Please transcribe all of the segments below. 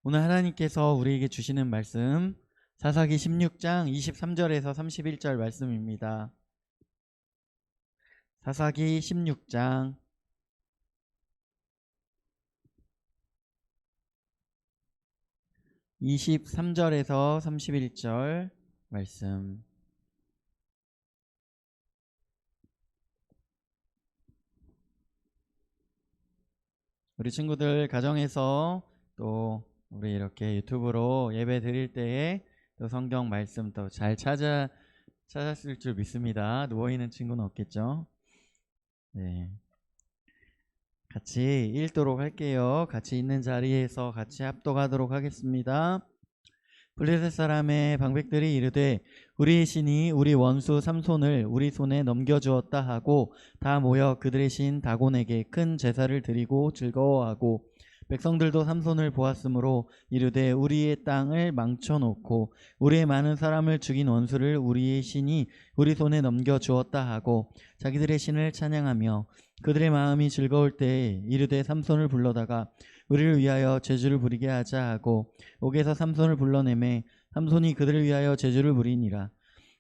오늘 하나님께서 우리에게 주시는 말씀 사사기 16장 23절에서 31절 말씀입니다. 사사기 16장 23절에서 31절 말씀. 우리 친구들 가정에서 또 우리 이렇게 유튜브로 예배 드릴 때에 또 성경 말씀 또 잘 찾았을 줄 믿습니다. 누워있는 친구는 없겠죠? 네. 같이 읽도록 할게요. 같이 있는 자리에서 같이 합독하도록 하겠습니다. 블레셋 사람의 방백들이 이르되 우리 신이 우리 원수 삼손을 우리 손에 넘겨주었다 하고 다 모여 그들의 신 다곤에게 큰 제사를 드리고 즐거워하고 백성들도 삼손을 보았으므로 이르되 우리의 땅을 망쳐놓고 우리의 많은 사람을 죽인 원수를 우리의 신이 우리 손에 넘겨주었다 하고 자기들의 신을 찬양하며 그들의 마음이 즐거울 때에 이르되 삼손을 불러다가 우리를 위하여 제주를 부리게 하자 하고 옥에서 삼손을 불러내매 삼손이 그들을 위하여 제주를 부리니라.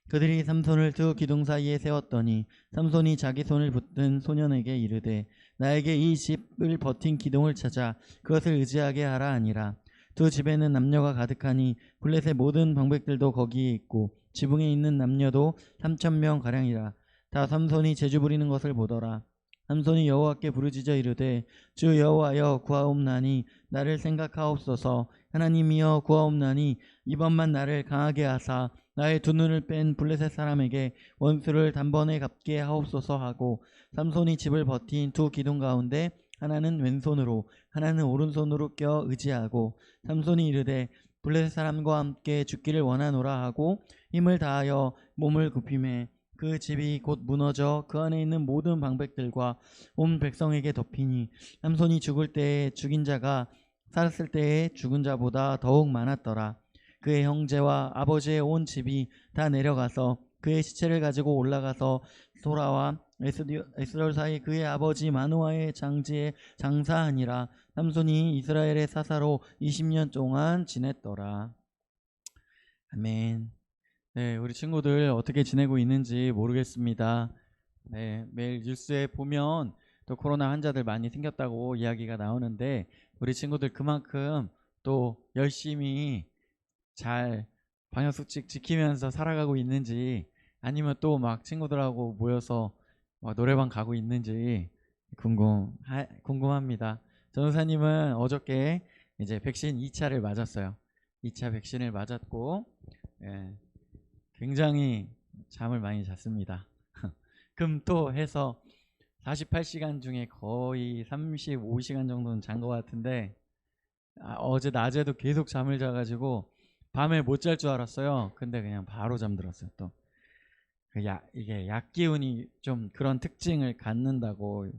그들이 삼손을 두 기둥 사이에 세웠더니 삼손이 자기 손을 붙든 소년에게 이르되 나에게 이 집을 버틴 기둥을 찾아 그것을 의지하게 하라 하니라. 두 집에는 남녀가 가득하니 블레셋 모든 방백들도 거기에 있고 지붕에 있는 남녀도 3,000명 가량이라. 다 삼손이 제주 부리는 것을 보더라. 삼손이 여호와께 부르짖어 이르되 주 여호와여 구하옵나니 나를 생각하옵소서. 하나님이여 구하옵나니 이번만 나를 강하게 하사 나의 두 눈을 뺀 블레셋 사람에게 원수를 단번에 갚게 하옵소서 하고 삼손이 집을 버틴 두 기둥 가운데 하나는 왼손으로 하나는 오른손으로 껴 의지하고 삼손이 이르되 블레셋 사람과 함께 죽기를 원하노라 하고 힘을 다하여 몸을 굽히매 그 집이 곧 무너져 그 안에 있는 모든 방백들과 온 백성에게 덮이니 삼손이 죽을 때에 죽인 자가 살았을 때에 죽은 자보다 더욱 많았더라. 그의 형제와 아버지의 온 집이 다 내려가서 그의 시체를 가지고 올라가서 소라와 에스돌 사이 그의 아버지 마누아의 장지에 장사하니라. 삼손이 이스라엘의 사사로 20년 동안 지냈더라. 아멘. 네, 우리 친구들 어떻게 지내고 있는지 모르겠습니다. 네, 매일 뉴스에 보면 또 코로나 환자들 많이 생겼다고 이야기가 나오는데 우리 친구들 그만큼 또 열심히 잘 방역수칙 지키면서 살아가고 있는지 아니면 또 막 친구들하고 모여서 막 노래방 가고 있는지 궁금합니다. 전도사님은 어저께 이제 백신 2차를 맞았어요. 2차 백신을 맞았고 굉장히 잠을 많이 잤습니다. 금토 해서 48시간 중에 거의 35시간 정도는 잔 것 같은데 어제 낮에도 계속 잠을 자가지고 밤에 못 잘 줄 알았어요. 근데 그냥 바로 잠들었어요. 또 이게 약 기운이 좀 그런 특징을 갖는다고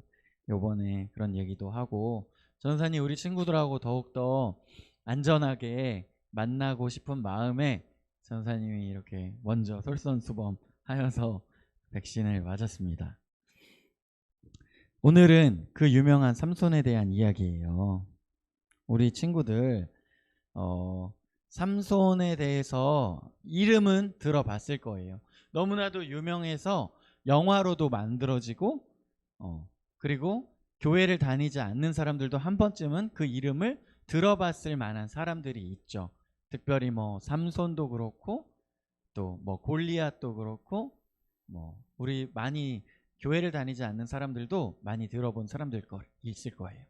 요번에 그런 얘기도 하고 전사님 우리 친구들하고 더욱더 안전하게 만나고 싶은 마음에 전사님이 이렇게 먼저 솔선수범하여서 백신을 맞았습니다. 오늘은 그 유명한 삼손에 대한 이야기예요. 우리 친구들 삼손에 대해서 이름은 들어봤을 거예요. 너무나도 유명해서 영화로도 만들어지고 그리고 교회를 다니지 않는 사람들도 한 번쯤은 그 이름을 들어봤을 만한 사람들이 있죠. 특별히 뭐 삼손도 그렇고 또 뭐 골리앗도 그렇고 뭐 우리 많이 교회를 다니지 않는 사람들도 많이 들어본 사람들 있을 거예요.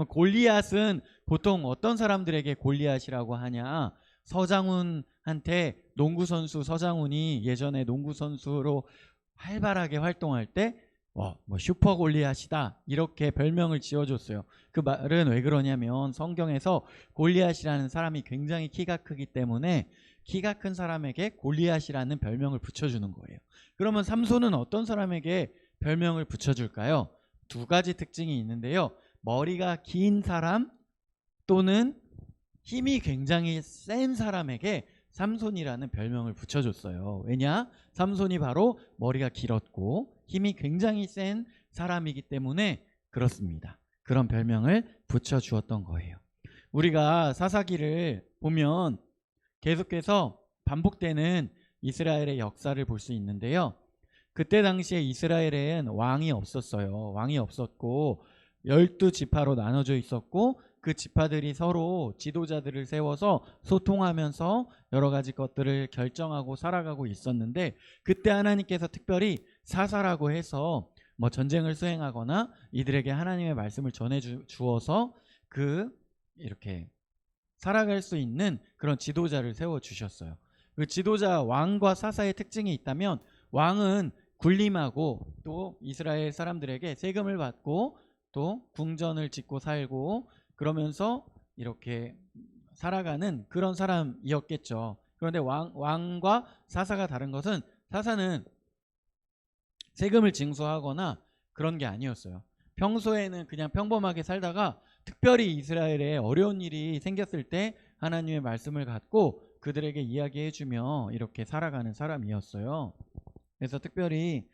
골리앗은 보통 어떤 사람들에게 골리앗이라고 하냐? 서장훈한테 농구선수 서장훈이 예전에 농구선수로 활발하게 활동할 때 뭐 슈퍼 골리앗이다 이렇게 별명을 지어줬어요. 그 말은 왜 그러냐면 성경에서 골리앗이라는 사람이 굉장히 키가 크기 때문에 키가 큰 사람에게 골리앗이라는 별명을 붙여주는 거예요. 그러면 삼손은 어떤 사람에게 별명을 붙여줄까요? 두 가지 특징이 있는데요. 머리가 긴 사람 또는 힘이 굉장히 센 사람에게 삼손이라는 별명을 붙여줬어요. 왜냐? 삼손이 바로 머리가 길었고 힘이 굉장히 센 사람이기 때문에 그렇습니다. 그런 별명을 붙여주었던 거예요. 우리가 사사기를 보면 계속해서 반복되는 이스라엘의 역사를 볼 수 있는데요. 그때 당시에 이스라엘엔 왕이 없었어요. 왕이 없었고 12지파로 나눠져 있었고 그 지파들이 서로 지도자들을 세워서 소통하면서 여러 가지 것들을 결정하고 살아가고 있었는데, 그때 하나님께서 특별히 사사라고 해서 뭐 전쟁을 수행하거나 이들에게 하나님의 말씀을 전해 주어서 이렇게 살아갈 수 있는 그런 지도자를 세워 주셨어요. 그 지도자, 왕과 사사의 특징이 있다면, 왕은 군림하고 또 이스라엘 사람들에게 세금을 받고 또 궁전을 짓고 살고 그러면서 이렇게 살아가는 그런 사람이었겠죠. 그런데 왕과 사사가 다른 것은, 사사는 세금을 징수하거나 그런 게 아니었어요. 평소에는 그냥 평범하게 살다가 특별히 이스라엘에 어려운 일이 생겼을 때 하나님의 말씀을 갖고 그들에게 이야기해주며 이렇게 살아가는 사람이었어요. 그래서 특별히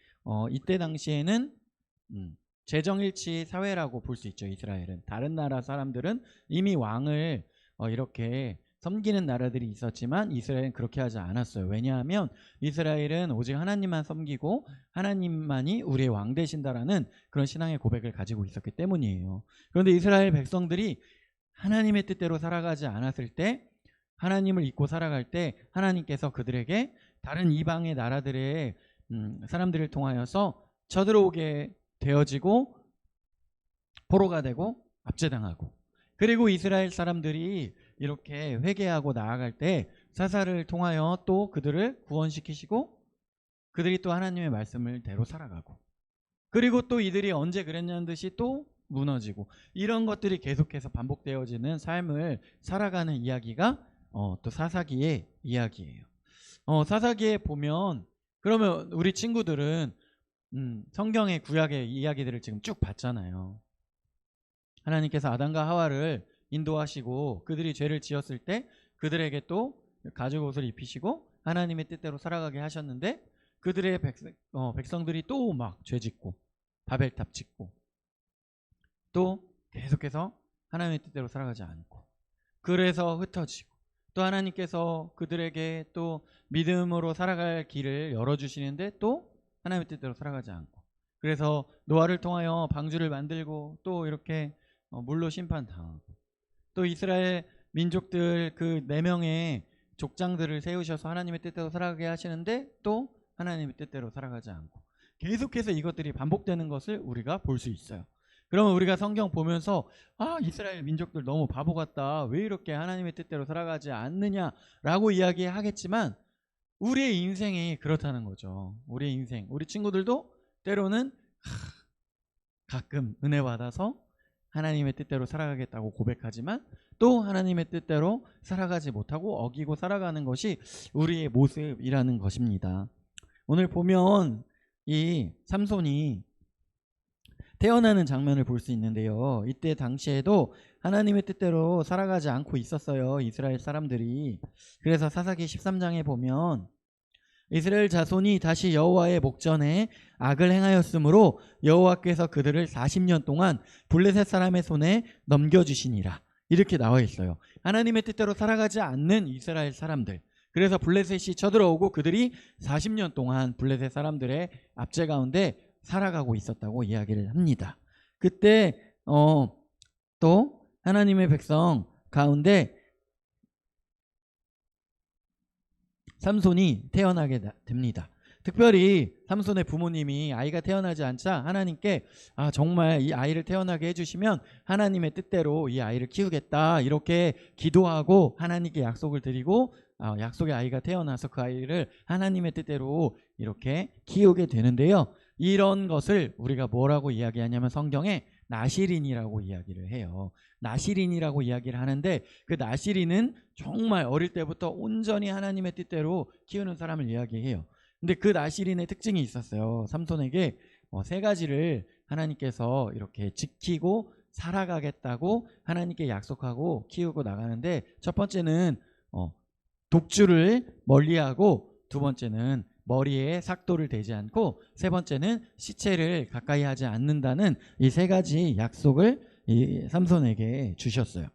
이때 당시에는 재정일치 사회라고 볼 수 있죠. 이스라엘은. 다른 나라 사람들은 이미 왕을 이렇게 섬기는 나라들이 있었지만 이스라엘은 그렇게 하지 않았어요. 왜냐하면 이스라엘은 오직 하나님만 섬기고 하나님만이 우리의 왕 되신다라는 그런 신앙의 고백을 가지고 있었기 때문이에요. 그런데 이스라엘 백성들이 하나님의 뜻대로 살아가지 않았을 때, 하나님을 잊고 살아갈 때 하나님께서 그들에게 다른 이방의 나라들의 사람들을 통하여서 쳐들어오게 되어지고 포로가 되고 압제당하고, 그리고 이스라엘 사람들이 이렇게 회개하고 나아갈 때 사사를 통하여 또 그들을 구원시키시고 그들이 또 하나님의 말씀을 대로 살아가고, 그리고 또 이들이 언제 그랬냐는 듯이 또 무너지고, 이런 것들이 계속해서 반복되어지는 삶을 살아가는 이야기가 또 사사기의 이야기예요. 사사기에 보면, 그러면 우리 친구들은 성경의 구약의 이야기들을 지금 쭉 봤잖아요. 하나님께서 아담과 하와를 인도하시고 그들이 죄를 지었을 때 그들에게 또 가죽 옷을 입히시고 하나님의 뜻대로 살아가게 하셨는데, 그들의 백성들이 또 막 죄짓고 바벨탑 짓고 또 계속해서 하나님의 뜻대로 살아가지 않고, 그래서 흩어지고, 또 하나님께서 그들에게 또 믿음으로 살아갈 길을 열어주시는데 또 하나님의 뜻대로 살아가지 않고, 그래서 노아를 통하여 방주를 만들고 또 이렇게 물로 심판당하고, 또 이스라엘 민족들 그 4명의 족장들을 세우셔서 하나님의 뜻대로 살아가게 하시는데 또 하나님의 뜻대로 살아가지 않고, 계속해서 이것들이 반복되는 것을 우리가 볼 수 있어요. 그러면 우리가 성경 보면서 이스라엘 민족들 너무 바보 같다, 왜 이렇게 하나님의 뜻대로 살아가지 않느냐라고 이야기하겠지만, 우리의 인생이 그렇다는 거죠. 우리의 인생, 우리 친구들도 때로는 가끔 은혜 받아서 하나님의 뜻대로 살아가겠다고 고백하지만 또 하나님의 뜻대로 살아가지 못하고 어기고 살아가는 것이 우리의 모습이라는 것입니다. 오늘 보면 이 삼손이 태어나는 장면을 볼 수 있는데요. 이때 당시에도 하나님의 뜻대로 살아가지 않고 있었어요, 이스라엘 사람들이. 그래서 사사기 13장에 보면, 이스라엘 자손이 다시 여호와의 목전에 악을 행하였으므로 여호와께서 그들을 40년 동안 블레셋 사람의 손에 넘겨주시니라, 이렇게 나와 있어요. 하나님의 뜻대로 살아가지 않는 이스라엘 사람들, 그래서 블레셋이 쳐들어오고 그들이 40년 동안 블레셋 사람들의 압제 가운데 살아가고 있었다고 이야기를 합니다. 그때 또 하나님의 백성 가운데 삼손이 태어나게 됩니다. 특별히 삼손의 부모님이 아이가 태어나지 않자 하나님께 정말 이 아이를 태어나게 해주시면 하나님의 뜻대로 이 아이를 키우겠다, 이렇게 기도하고 하나님께 약속을 드리고 약속의 아이가 태어나서 그 아이를 하나님의 뜻대로 이렇게 키우게 되는데요. 이런 것을 우리가 뭐라고 이야기하냐면 성경에 나실인이라고 이야기를 해요. 나실인이라고 이야기를 하는데, 그 나실인은 정말 어릴 때부터 온전히 하나님의 뜻대로 키우는 사람을 이야기해요. 근데 그 나실인의 특징이 있었어요. 삼손에게 3가지를 하나님께서 이렇게 지키고 살아가겠다고 하나님께 약속하고 키우고 나가는데, 첫 번째는 독주를 멀리하고, 두 번째는 머리에 삭도를 대지 않고, 세 번째는 시체를 가까이 하지 않는다는 이 3가지 약속을 이 삼손에게 주셨어요.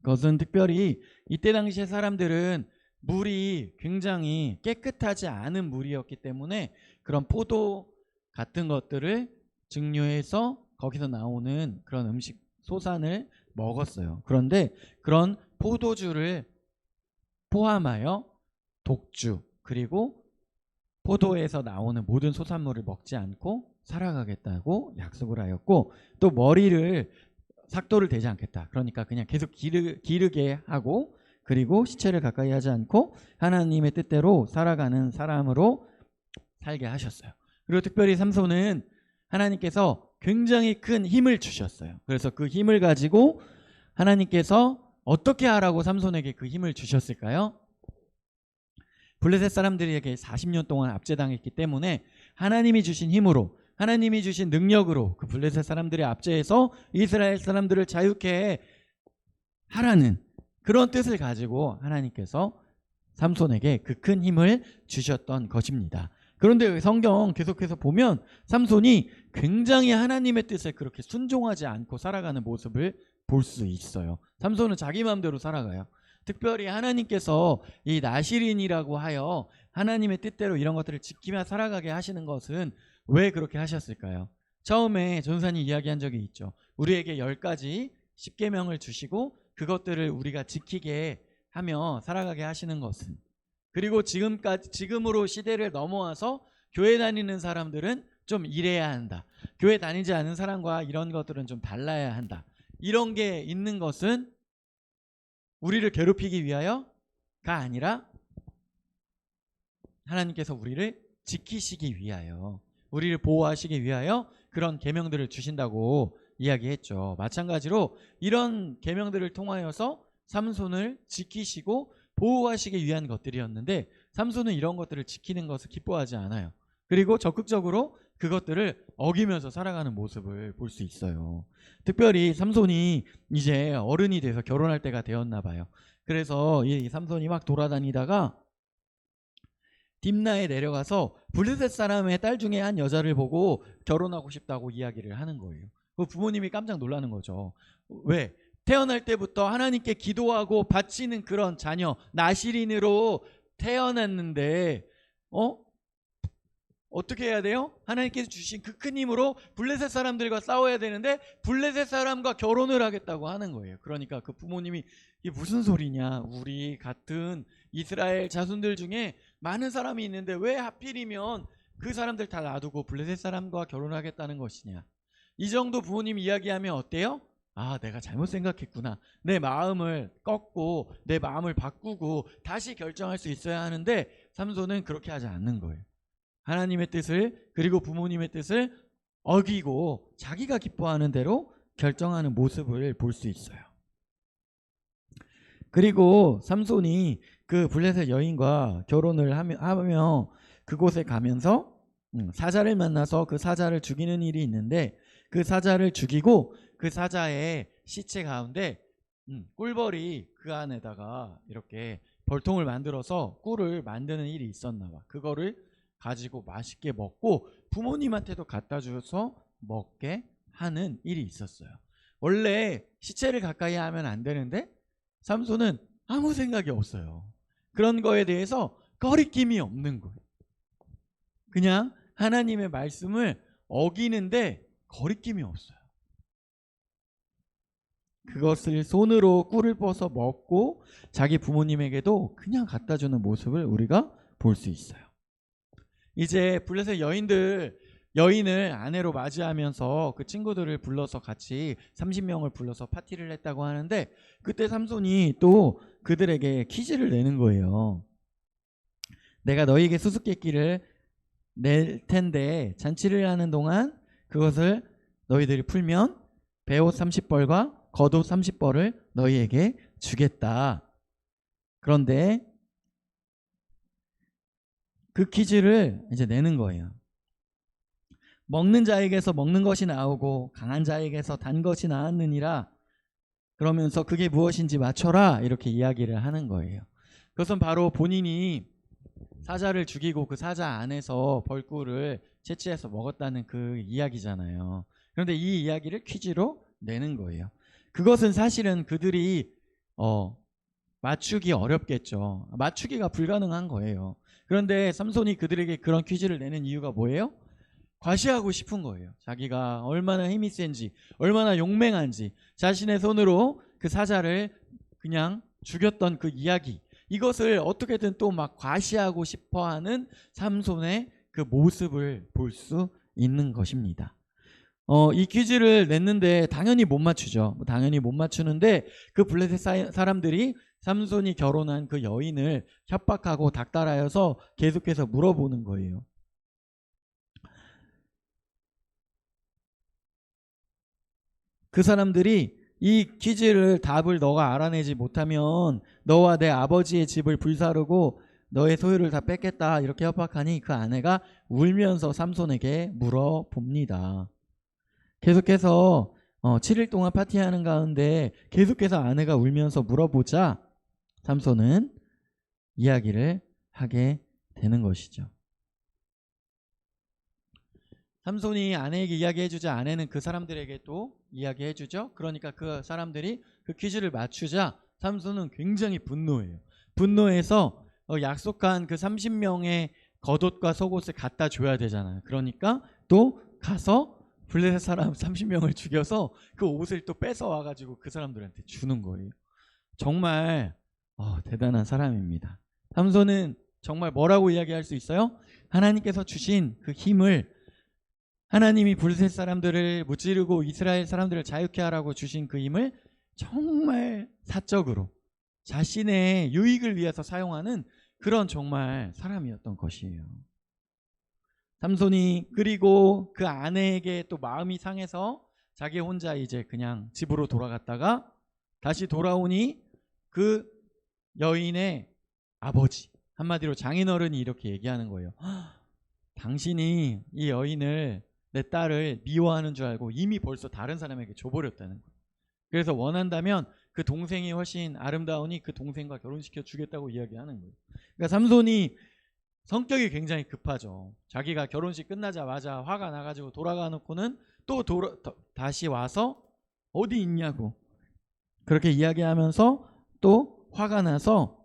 그것은 특별히 이때 당시의 사람들은 물이 굉장히 깨끗하지 않은 물이었기 때문에 그런 포도 같은 것들을 증류해서 거기서 나오는 그런 음식 소산을 먹었어요. 그런데 그런 포도주를 포함하여 독주 그리고 포도에서 나오는 모든 소산물을 먹지 않고 살아가겠다고 약속을 하였고, 또 머리를 삭도를 대지 않겠다. 그러니까 그냥 계속 기르게 하고, 그리고 시체를 가까이 하지 않고 하나님의 뜻대로 살아가는 사람으로 살게 하셨어요. 그리고 특별히 삼손은 하나님께서 굉장히 큰 힘을 주셨어요. 그래서 그 힘을 가지고 하나님께서 어떻게 하라고 삼손에게 그 힘을 주셨을까요? 블레셋 사람들에게 40년 동안 압제당했기 때문에 하나님이 주신 힘으로, 하나님이 주신 능력으로 그 블레셋 사람들의 압제에서 이스라엘 사람들을 자유케 하라는 그런 뜻을 가지고 하나님께서 삼손에게 그 큰 힘을 주셨던 것입니다. 그런데 성경 계속해서 보면 삼손이 굉장히 하나님의 뜻에 그렇게 순종하지 않고 살아가는 모습을 볼 수 있어요. 삼손은 자기 마음대로 살아가요. 특별히 하나님께서 이 나실인이라고 하여 하나님의 뜻대로 이런 것들을 지키며 살아가게 하시는 것은 왜 그렇게 하셨을까요? 처음에 전사님 이야기한 적이 있죠. 우리에게 10가지 십계명을 주시고 그것들을 우리가 지키게 하며 살아가게 하시는 것은, 그리고 지금으로 시대를 넘어와서 교회 다니는 사람들은 좀 이래야 한다, 교회 다니지 않은 사람과 이런 것들은 좀 달라야 한다, 이런 게 있는 것은 우리를 괴롭히기 위하여가 아니라 하나님께서 우리를 지키시기 위하여, 우리를 보호하시기 위하여 그런 계명들을 주신다고 이야기했죠. 마찬가지로 이런 계명들을 통하여서 삼손을 지키시고 보호하시기 위한 것들이었는데, 삼손은 이런 것들을 지키는 것을 기뻐하지 않아요. 그리고 적극적으로 그것들을 어기면서 살아가는 모습을 볼 수 있어요. 특별히 삼손이 이제 어른이 돼서 결혼할 때가 되었나 봐요. 그래서 이 삼손이 막 돌아다니다가 딥나에 내려가서 블레셋 사람의 딸 중에 한 여자를 보고 결혼하고 싶다고 이야기를 하는 거예요. 그 부모님이 깜짝 놀라는 거죠. 왜? 태어날 때부터 하나님께 기도하고 바치는 그런 자녀, 나실인으로 태어났는데 어떻게 해야 돼요? 하나님께서 주신 그 큰 힘으로 블레셋 사람들과 싸워야 되는데 블레셋 사람과 결혼을 하겠다고 하는 거예요. 그러니까 그 부모님이 이게 무슨 소리냐, 우리 같은 이스라엘 자손들 중에 많은 사람이 있는데 왜 하필이면 그 사람들 다 놔두고 블레셋 사람과 결혼하겠다는 것이냐. 이 정도 부모님 이야기하면 어때요? 아, 내가 잘못 생각했구나. 내 마음을 꺾고 내 마음을 바꾸고 다시 결정할 수 있어야 하는데, 삼손은 그렇게 하지 않는 거예요. 하나님의 뜻을, 그리고 부모님의 뜻을 어기고 자기가 기뻐하는 대로 결정하는 모습을 볼 수 있어요. 그리고 삼손이 그 블레셋 여인과 결혼을 하며 그곳에 가면서 사자를 만나서 그 사자를 죽이는 일이 있는데, 그 사자를 죽이고 그 사자의 시체 가운데 꿀벌이 그 안에다가 이렇게 벌통을 만들어서 꿀을 만드는 일이 있었나 봐. 그거를 가지고 맛있게 먹고 부모님한테도 갖다 줘서 먹게 하는 일이 있었어요. 원래 시체를 가까이 하면 안 되는데 삼손은 아무 생각이 없어요. 그런 거에 대해서 거리낌이 없는 거예요. 그냥 하나님의 말씀을 어기는데 거리낌이 없어요. 그것을 손으로 꿀을 뻗어 먹고 자기 부모님에게도 그냥 갖다 주는 모습을 우리가 볼 수 있어요. 이제 블레셋 여인을 아내로 맞이하면서 그 친구들을 불러서 같이 30명을 불러서 파티를 했다고 하는데, 그때 삼손이 또 그들에게 퀴즈를 내는 거예요. 내가 너희에게 수수께끼를 낼 텐데 잔치를 하는 동안 그것을 너희들이 풀면 베옷 30벌과 겉옷 30벌을 너희에게 주겠다. 그런데 그 퀴즈를 이제 내는 거예요. 먹는 자에게서 먹는 것이 나오고 강한 자에게서 단 것이 나왔느니라. 그러면서 그게 무엇인지 맞춰라, 이렇게 이야기를 하는 거예요. 그것은 바로 본인이 사자를 죽이고 그 사자 안에서 벌꿀을 채취해서 먹었다는 그 이야기잖아요. 그런데 이 이야기를 퀴즈로 내는 거예요. 그것은 사실은 그들이 맞추기 어렵겠죠. 맞추기가 불가능한 거예요. 그런데 삼손이 그들에게 그런 퀴즈를 내는 이유가 뭐예요? 과시하고 싶은 거예요. 자기가 얼마나 힘이 센지, 얼마나 용맹한지, 자신의 손으로 그 사자를 그냥 죽였던 그 이야기, 이것을 어떻게든 또 막 과시하고 싶어하는 삼손의 그 모습을 볼 수 있는 것입니다. 이 퀴즈를 냈는데 당연히 못 맞추죠. 당연히 못 맞추는데 그 블레셋 사람들이 삼손이 결혼한 그 여인을 협박하고 닥달하여서 계속해서 물어보는 거예요. 그 사람들이 이 퀴즈를 답을 너가 알아내지 못하면 너와 내 아버지의 집을 불사르고 너의 소유를 다 뺏겠다 이렇게 협박하니 그 아내가 울면서 삼손에게 물어봅니다. 계속해서 7일 동안 파티하는 가운데 계속해서 아내가 울면서 물어보자 삼손은 이야기를 하게 되는 것이죠. 삼손이 아내에게 이야기해주자 아내는 그 사람들에게 또 이야기해주죠. 그러니까 그 사람들이 그 퀴즈를 맞추자 삼손은 굉장히 분노해요. 분노해서 약속한 그 30명의 겉옷과 속옷을 갖다 줘야 되잖아요. 그러니까 또 가서 블레셋 사람 30명을 죽여서 그 옷을 또 뺏어 와가지고 그 사람들한테 주는 거예요. 정말 대단한 사람입니다. 삼손은 정말 뭐라고 이야기할 수 있어요? 하나님께서 주신 그 힘을, 하나님이 블레셋 사람들을 무찌르고 이스라엘 사람들을 자유케 하라고 주신 그 힘을 정말 사적으로 자신의 유익을 위해서 사용하는 그런 정말 사람이었던 것이에요. 삼손이 그리고 그 아내에게 또 마음이 상해서 자기 혼자 이제 그냥 집으로 돌아갔다가 다시 돌아오니 그 여인의 아버지, 한마디로 장인어른이 이렇게 얘기하는 거예요. 당신이 이 여인을, 내 딸을 미워하는 줄 알고 이미 벌써 다른 사람에게 줘버렸다는 거예요. 그래서 원한다면 그 동생이 훨씬 아름다우니 그 동생과 결혼시켜 주겠다고 이야기하는 거예요. 그러니까 삼손이 성격이 굉장히 급하죠. 자기가 결혼식 끝나자마자 화가 나가지고 돌아가 놓고는 또 다시 와서 어디 있냐고 그렇게 이야기하면서 또 화가 나서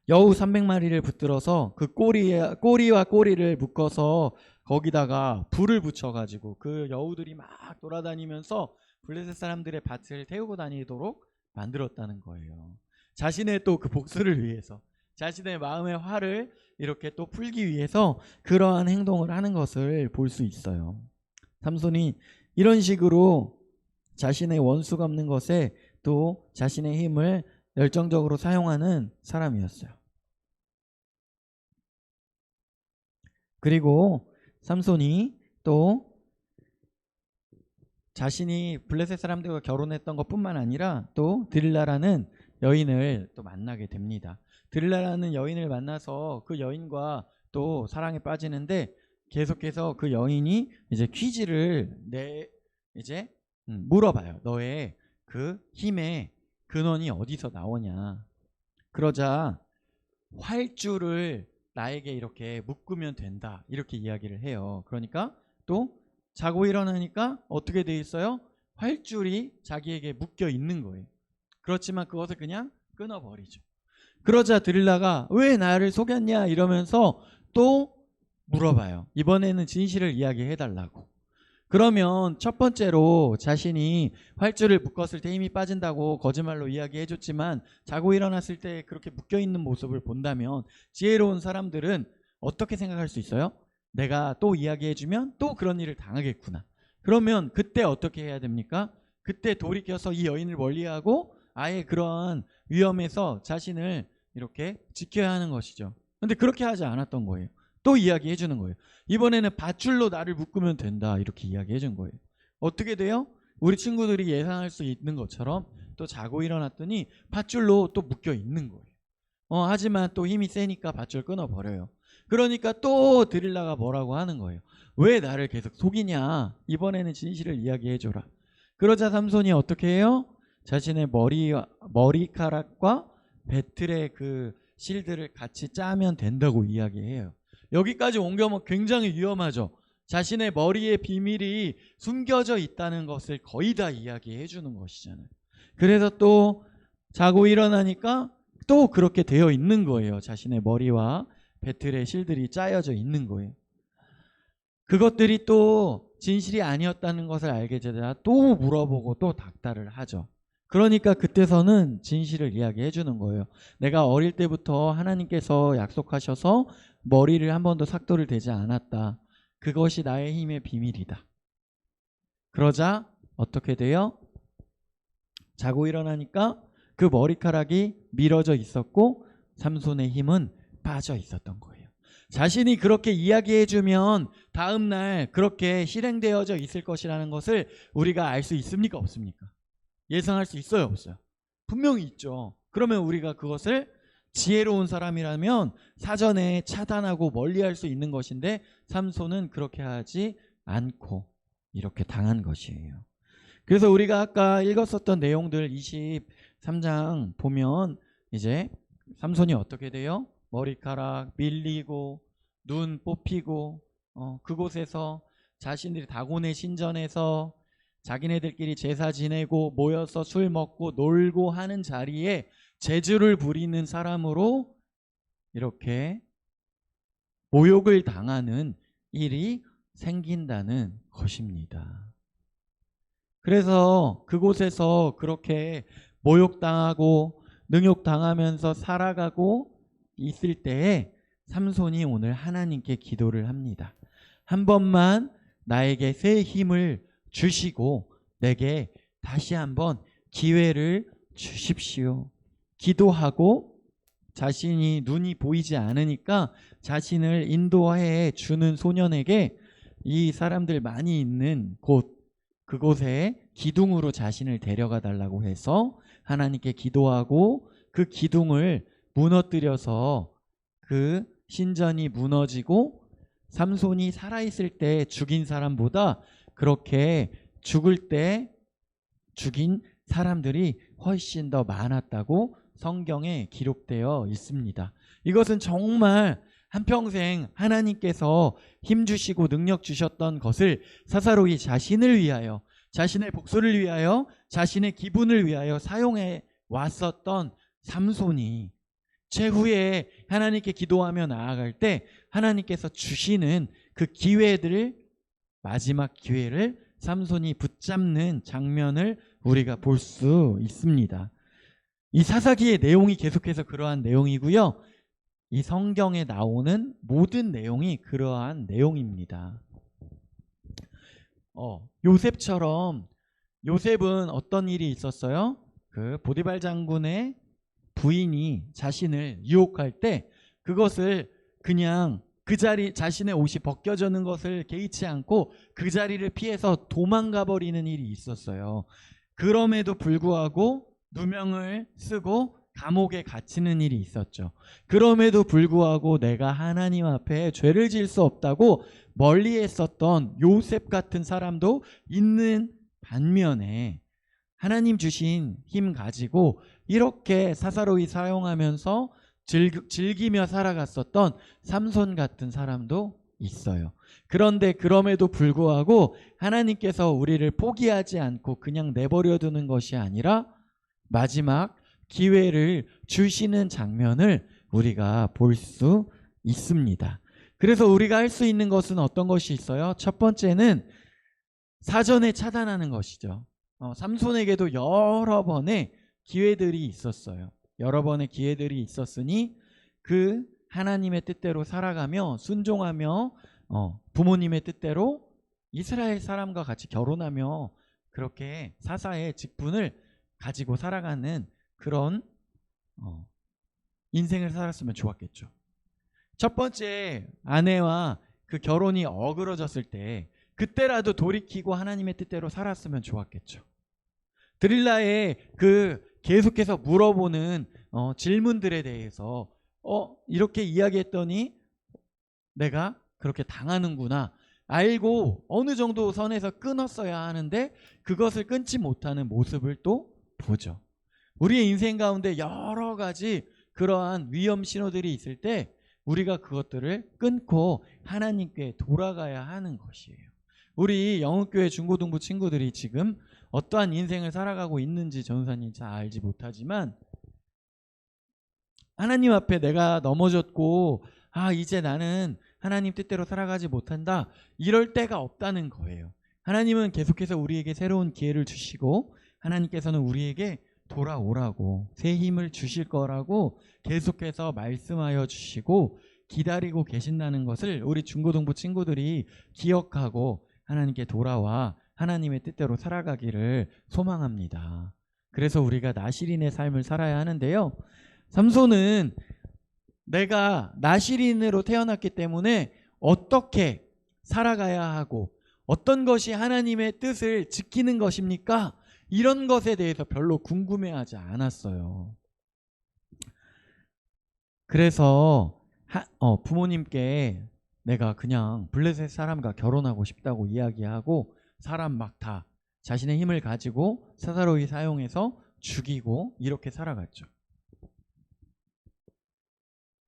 여우 300마리를 붙들어서 그 꼬리와 꼬리를 묶어서 거기다가 불을 붙여가지고 그 여우들이 막 돌아다니면서 블레셋 사람들의 밭을 태우고 다니도록 만들었다는 거예요. 자신의 또 그 복수를 위해서, 자신의 마음의 화를 이렇게 또 풀기 위해서 그러한 행동을 하는 것을 볼 수 있어요. 삼손이 이런 식으로 자신의 원수가 없는 것에 또 자신의 힘을 열정적으로 사용하는 사람이었어요. 그리고 삼손이 또 자신이 블레셋 사람들과 결혼했던 것뿐만 아니라 또 드릴라라는 여인을 또 만나게 됩니다. 드릴라라는 여인을 만나서 그 여인과 또 사랑에 빠지는데 계속해서 그 여인이 이제 퀴즈를 물어봐요. 너의 그 힘의 근원이 어디서 나오냐. 그러자 활주를 나에게 이렇게 묶으면 된다. 이렇게 이야기를 해요. 그러니까 또 자고 일어나니까 어떻게 돼 있어요? 활줄이 자기에게 묶여 있는 거예요. 그렇지만 그것을 그냥 끊어버리죠. 그러자 드릴라가 왜 나를 속였냐 이러면서 또 물어봐요. 이번에는 진실을 이야기해달라고. 그러면 첫 번째로 자신이 활줄을 묶었을 때 힘이 빠진다고 거짓말로 이야기해줬지만 자고 일어났을 때 그렇게 묶여있는 모습을 본다면 지혜로운 사람들은 어떻게 생각할 수 있어요? 내가 또 이야기해주면 또 그런 일을 당하겠구나. 그러면 그때 어떻게 해야 됩니까? 그때 돌이켜서 이 여인을 멀리하고 아예 그러한 위험에서 자신을 이렇게 지켜야 하는 것이죠. 근데 그렇게 하지 않았던 거예요. 또 이야기해 주는 거예요. 이번에는 밧줄로 나를 묶으면 된다. 이렇게 이야기해 준 거예요. 어떻게 돼요? 우리 친구들이 예상할 수 있는 것처럼 또 자고 일어났더니 밧줄로 또 묶여 있는 거예요. 하지만 또 힘이 세니까 밧줄 끊어버려요. 그러니까 또 드릴라가 뭐라고 하는 거예요. 왜 나를 계속 속이냐. 이번에는 진실을 이야기해 줘라. 그러자 삼손이 어떻게 해요? 자신의 머리카락과 배틀의 그 실드를 같이 짜면 된다고 이야기해요. 여기까지 옮겨면 굉장히 위험하죠. 자신의 머리에 비밀이 숨겨져 있다는 것을 거의 다 이야기해 주는 것이잖아요. 그래서 또 자고 일어나니까 또 그렇게 되어 있는 거예요. 자신의 머리와 배틀의 실들이 짜여져 있는 거예요. 그것들이 또 진실이 아니었다는 것을 알게 되자 또 물어보고 또 닥달을 하죠. 그러니까 그때서는 진실을 이야기해 주는 거예요. 내가 어릴 때부터 하나님께서 약속하셔서 머리를 한 번도 삭도를 대지 않았다. 그것이 나의 힘의 비밀이다. 그러자 어떻게 돼요? 자고 일어나니까 그 머리카락이 밀어져 있었고 삼손의 힘은 빠져 있었던 거예요. 자신이 그렇게 이야기해주면 다음날 그렇게 실행되어져 있을 것이라는 것을 우리가 알 수 있습니까? 없습니까? 예상할 수 있어요? 없어요? 분명히 있죠. 그러면 우리가 그것을 지혜로운 사람이라면 사전에 차단하고 멀리할 수 있는 것인데 삼손은 그렇게 하지 않고 이렇게 당한 것이에요. 그래서 우리가 아까 읽었었던 내용들 23장 보면 이제 삼손이 어떻게 돼요? 머리카락 밀리고 눈 뽑히고 그곳에서 자신들이 다곤의 신전에서 자기네들끼리 제사 지내고 모여서 술 먹고 놀고 하는 자리에 재주를 부리는 사람으로 이렇게 모욕을 당하는 일이 생긴다는 것입니다. 그래서 그곳에서 그렇게 모욕당하고 능욕당하면서 살아가고 있을 때에 삼손이 오늘 하나님께 기도를 합니다. 한 번만 나에게 새 힘을 주시고 내게 다시 한번 기회를 주십시오. 기도하고 자신이 눈이 보이지 않으니까 자신을 인도해 주는 소년에게 이 사람들 많이 있는 그곳에 기둥으로 자신을 데려가 달라고 해서 하나님께 기도하고 그 기둥을 무너뜨려서 그 신전이 무너지고 삼손이 살아있을 때 죽인 사람보다 그렇게 죽을 때 죽인 사람들이 훨씬 더 많았다고 성경에 기록되어 있습니다. 이것은 정말 한평생 하나님께서 힘주시고 능력 주셨던 것을 사사로이 자신을 위하여, 자신의 복수를 위하여, 자신의 기분을 위하여 사용해 왔었던 삼손이 최후에 하나님께 기도하며 나아갈 때 하나님께서 주시는 그 기회들을, 마지막 기회를 삼손이 붙잡는 장면을 우리가 볼 수 있습니다. 이 사사기의 내용이 계속해서 그러한 내용이고요. 이 성경에 나오는 모든 내용이 그러한 내용입니다. 요셉처럼, 요셉은 어떤 일이 있었어요? 그 보디발 장군의 부인이 자신을 유혹할 때 그것을 그냥 그 자리, 자신의 옷이 벗겨지는 것을 개의치 않고 그 자리를 피해서 도망가 버리는 일이 있었어요. 그럼에도 불구하고 누명을 쓰고 감옥에 갇히는 일이 있었죠. 그럼에도 불구하고 내가 하나님 앞에 죄를 지을 수 없다고 멀리했었던 요셉 같은 사람도 있는 반면에 하나님 주신 힘 가지고 이렇게 사사로이 사용하면서 즐기며 살아갔었던 삼손 같은 사람도 있어요. 그런데 그럼에도 불구하고 하나님께서 우리를 포기하지 않고 그냥 내버려 두는 것이 아니라 마지막 기회를 주시는 장면을 우리가 볼 수 있습니다. 그래서 우리가 할 수 있는 것은 어떤 것이 있어요? 첫 번째는 사전에 차단하는 것이죠. 삼손에게도 여러 번의 기회들이 있었어요. 여러 번의 기회들이 있었으니 그 하나님의 뜻대로 살아가며 순종하며 부모님의 뜻대로 이스라엘 사람과 같이 결혼하며 그렇게 사사의 직분을 가지고 살아가는 그런 인생을 살았으면 좋았겠죠. 첫 번째 아내와 그 결혼이 어그러졌을 때 그때라도 돌이키고 하나님의 뜻대로 살았으면 좋았겠죠. 드릴라의 그 계속해서 물어보는 질문들에 대해서 이렇게 이야기했더니 내가 그렇게 당하는구나 알고 어느 정도 선에서 끊었어야 하는데 그것을 끊지 못하는 모습을 또 보죠. 우리의 인생 가운데 여러 가지 그러한 위험 신호들이 있을 때 우리가 그것들을 끊고 하나님께 돌아가야 하는 것이에요. 우리 영흥교회 중고등부 친구들이 지금 어떠한 인생을 살아가고 있는지 전도사님 잘 알지 못하지만 하나님 앞에 내가 넘어졌고 이제 나는 하나님 뜻대로 살아가지 못한다, 이럴 때가 없다는 거예요. 하나님은 계속해서 우리에게 새로운 기회를 주시고 하나님께서는 우리에게 돌아오라고 새 힘을 주실 거라고 계속해서 말씀하여 주시고 기다리고 계신다는 것을 우리 중고등부 친구들이 기억하고 하나님께 돌아와 하나님의 뜻대로 살아가기를 소망합니다. 그래서 우리가 나실인의 삶을 살아야 하는데요, 삼손은 내가 나실인으로 태어났기 때문에 어떻게 살아가야 하고 어떤 것이 하나님의 뜻을 지키는 것입니까? 이런 것에 대해서 별로 궁금해하지 않았어요. 그래서 부모님께 내가 그냥 블레셋 사람과 결혼하고 싶다고 이야기하고 사람 막 다 자신의 힘을 가지고 사사로이 사용해서 죽이고 이렇게 살아갔죠.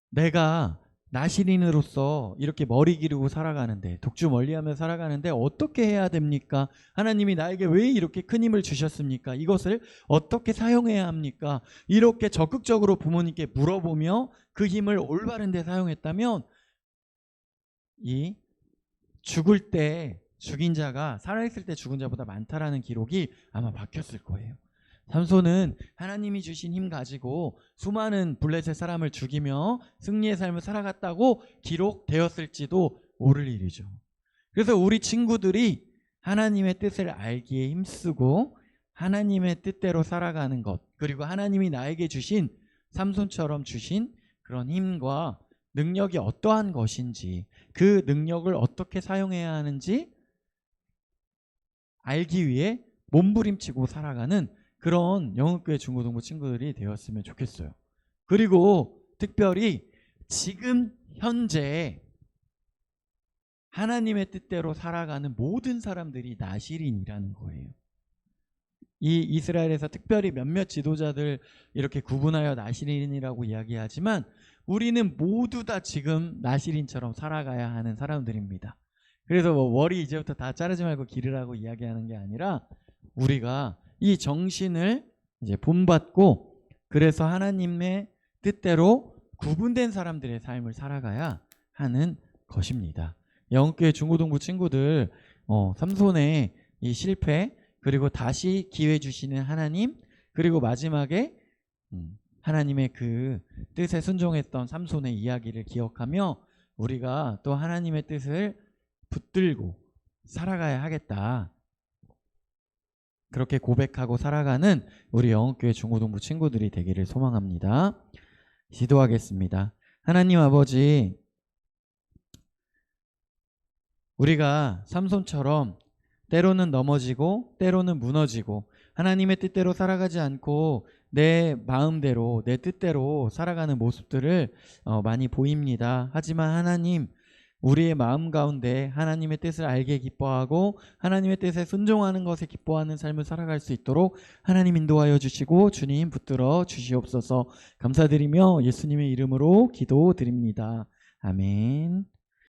내가 나실인으로서 이렇게 머리 기르고 살아가는데, 독주 멀리하며 살아가는데 어떻게 해야 됩니까? 하나님이 나에게 왜 이렇게 큰 힘을 주셨습니까? 이것을 어떻게 사용해야 합니까? 이렇게 적극적으로 부모님께 물어보며 그 힘을 올바른 데 사용했다면 이 죽을 때 죽인 자가 살아있을 때 죽은 자보다 많다라는 기록이 아마 박혔을 거예요. 삼손은 하나님이 주신 힘 가지고 수많은 블레셋 사람을 죽이며 승리의 삶을 살아갔다고 기록되었을지도 모를 일이죠. 그래서 우리 친구들이 하나님의 뜻을 알기에 힘쓰고 하나님의 뜻대로 살아가는 것, 그리고 하나님이 나에게 주신 삼손처럼 주신 그런 힘과 능력이 어떠한 것인지, 그 능력을 어떻게 사용해야 하는지 알기 위해 몸부림치고 살아가는 그런 영흥교회 중고등부 친구들이 되었으면 좋겠어요. 그리고 특별히 지금 현재 하나님의 뜻대로 살아가는 모든 사람들이 나실인이라는 거예요. 이 이스라엘에서 특별히 몇몇 지도자들 이렇게 구분하여 나실인이라고 이야기하지만 우리는 모두 다 지금 나실인처럼 살아가야 하는 사람들입니다. 그래서 머리 이제부터 다 자르지 말고 기르라고 이야기하는 게 아니라 우리가 이 정신을 이제 본받고 그래서 하나님의 뜻대로 구분된 사람들의 삶을 살아가야 하는 것입니다. 영흥교회 중고등부 친구들, 삼손의 이 실패, 그리고 다시 기회 주시는 하나님, 그리고 마지막에 하나님의 그 뜻에 순종했던 삼손의 이야기를 기억하며 우리가 또 하나님의 뜻을 붙들고 살아가야 하겠다, 그렇게 고백하고 살아가는 우리 영흥교회 중고등부 친구들이 되기를 소망합니다. 기도하겠습니다. 하나님 아버지, 우리가 삼손처럼 때로는 넘어지고 때로는 무너지고 하나님의 뜻대로 살아가지 않고 내 마음대로 내 뜻대로 살아가는 모습들을 많이 보입니다. 하지만 하나님, 우리의 마음 가운데 하나님의 뜻을 알게 기뻐하고 하나님의 뜻에 순종하는 것에 기뻐하는 삶을 살아갈 수 있도록 하나님 인도하여 주시고 주님 붙들어 주시옵소서. 감사드리며 예수님의 이름으로 기도드립니다. 아멘.